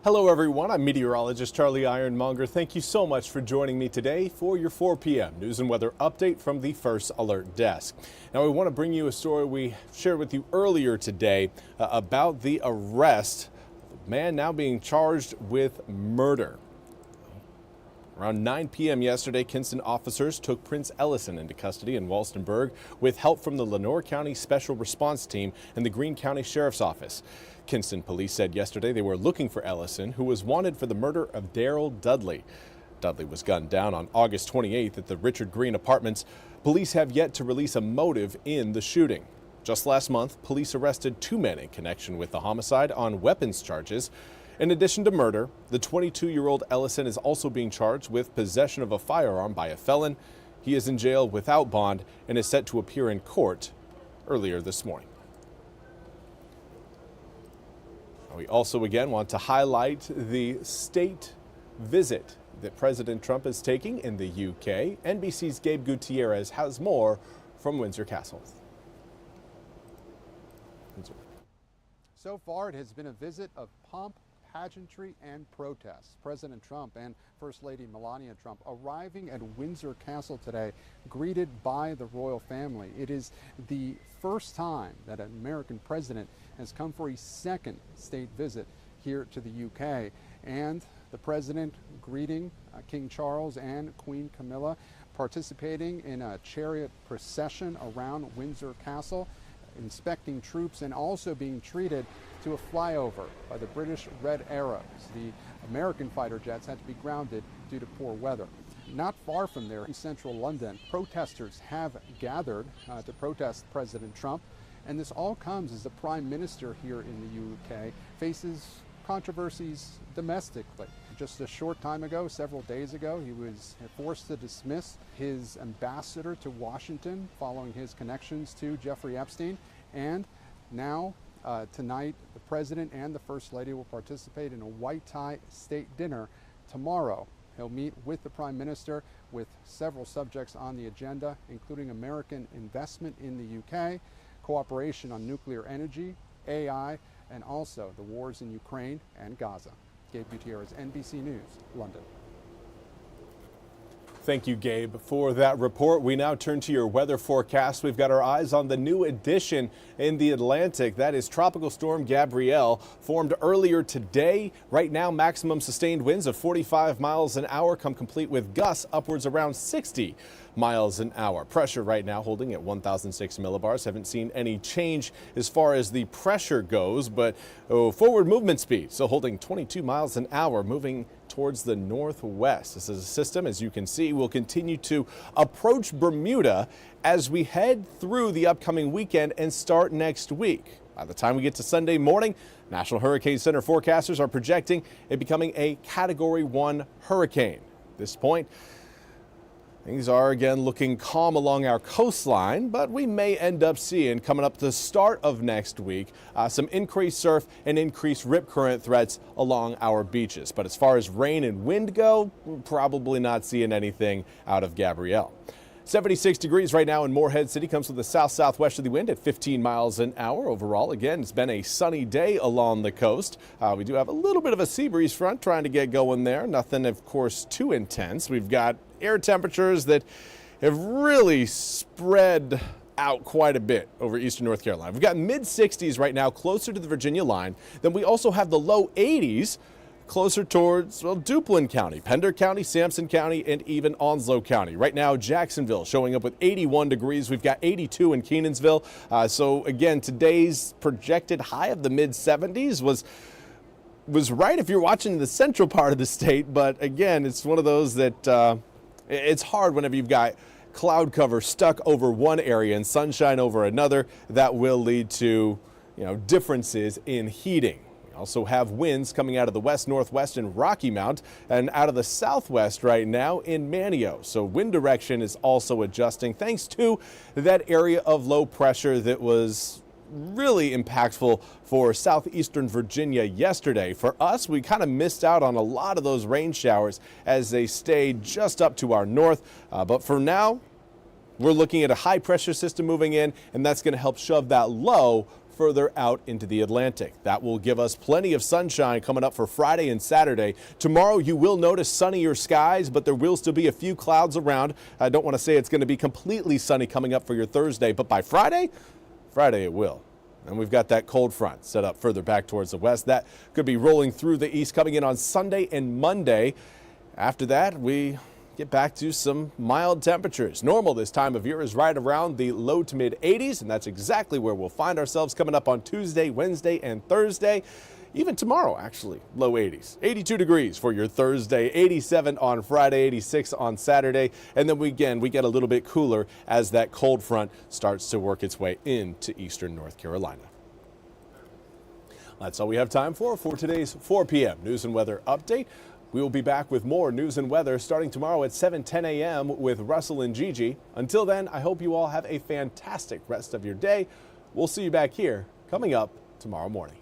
Hello everyone, I'm Meteorologist Charlie Ironmonger. Thank you so much for joining me today for your 4 p.m. news and weather update from the First Alert Desk. Now we want to bring you a story we shared with you earlier today about the arrest of a man now being charged with murder. Around 9 p.m. yesterday, Kinston officers took Prince Ellison into custody in Walstenburg with help from the Lenoir County Special Response Team and the Greene County Sheriff's Office. Kinston police said yesterday they were looking for Ellison, who was wanted for the murder of Daryl Dudley. Dudley was gunned down on August 28th at the Richard Green Apartments. Police have yet to release a motive in the shooting. Just last month, police arrested 2 men in connection with the homicide on weapons charges. In addition to murder, the 22-year-old Ellison is also being charged with possession of a firearm by a felon. He is in jail without bond and is set to appear in court earlier this morning. We also again want to highlight the state visit that President Trump is taking in the UK. NBC's Gabe Gutierrez has more from Windsor Castle. So far, it has been a visit of pomp, pageantry, and protests. President Trump and First Lady Melania Trump arriving at Windsor Castle today, greeted by the royal family. It is the first time that an American president has come for a second state visit here to the UK. And the president greeting King Charles and Queen Camilla, participating in a chariot procession around Windsor Castle, inspecting troops, and also being treated to a flyover by the British Red Arrows. The American fighter jets had to be grounded due to poor weather. Not far from there in central London, protesters have gathered to protest President Trump, and this all comes as the Prime Minister here in the UK faces controversies domestically. Just a short time ago, several days ago, he was forced to dismiss his ambassador to Washington following his connections to Jeffrey Epstein. And now, tonight, the President and the First Lady will participate in a white tie state dinner tomorrow. He'll meet with the Prime Minister with several subjects on the agenda, including American investment in the UK, cooperation on nuclear energy, AI, and also the wars in Ukraine and Gaza. Gabe Gutierrez, NBC News, London. Thank you, Gabe, for that report. We now turn to your weather forecast. We've got our eyes on the new addition in the Atlantic. That is Tropical Storm Gabrielle, formed earlier today. Right now, maximum sustained winds of 45 miles an hour come complete with gusts upwards around 60 miles an hour. Pressure right now holding at 1,006 millibars. Haven't seen any change as far as the pressure goes, but forward movement speed so holding 22 miles an hour, moving towards the northwest. This is a system, as you can see, will continue to approach Bermuda as we head through the upcoming weekend and start next week. By the time we get to Sunday morning, National Hurricane Center forecasters are projecting it becoming a Category 1 hurricane. At this point, things are again looking calm along our coastline, but we may end up seeing, coming up to the start of next week, some increased surf and increased rip current threats along our beaches. But as far as rain and wind go, we're probably not seeing anything out of Gabrielle. 76 degrees right now in Morehead City, comes with a south-southwesterly wind at 15 miles an hour. Overall, again, it's been a sunny day along the coast. We do have a little bit of a sea breeze front trying to get going there. Nothing, of course, too intense. We've got air temperatures that have really spread out quite a bit over eastern North Carolina. We've got mid-60s right now closer to the Virginia line. Then we also have the low 80s closer towards, well, Duplin County, Pender County, Sampson County, and even Onslow County. Right now, Jacksonville showing up with 81 degrees. We've got 82 in Kenansville. So again, today's projected high of the mid-70s was right if you're watching the central part of the state. But again, it's one of those that it's hard whenever you've got cloud cover stuck over one area and sunshine over another. That will lead to, differences in heating. Also have winds coming out of the west, northwest, and Rocky Mount, and out of the southwest right now in Manio. So wind direction is also adjusting thanks to that area of low pressure that was really impactful for southeastern Virginia yesterday. For us, we kind of missed out on a lot of those rain showers as they stayed just up to our north. But for now, we're looking at a high pressure system moving in, and that's going to help shove that low further out into the Atlantic. That will give us plenty of sunshine coming up for Friday and Saturday. Tomorrow you will notice sunnier skies, but there will still be a few clouds around. I don't want to say it's going to be completely sunny coming up for your Thursday, but by Friday it will. And we've got that cold front set up further back towards the west. That could be rolling through the east, coming in on Sunday and Monday. After that, we get back to some mild temperatures. Normal this time of year is right around the low to mid 80s, and that's exactly where we'll find ourselves coming up on Tuesday, Wednesday, and Thursday. Even tomorrow, actually, low 80s. 82 degrees for your Thursday, 87 on Friday, 86 on Saturday. And then we get a little bit cooler as that cold front starts to work its way into eastern North Carolina. That's all we have time for today's 4 p.m. News and Weather Update. We will be back with more news and weather starting tomorrow at 7:10 a.m. with Russell and Gigi. Until then, I hope you all have a fantastic rest of your day. We'll see you back here coming up tomorrow morning.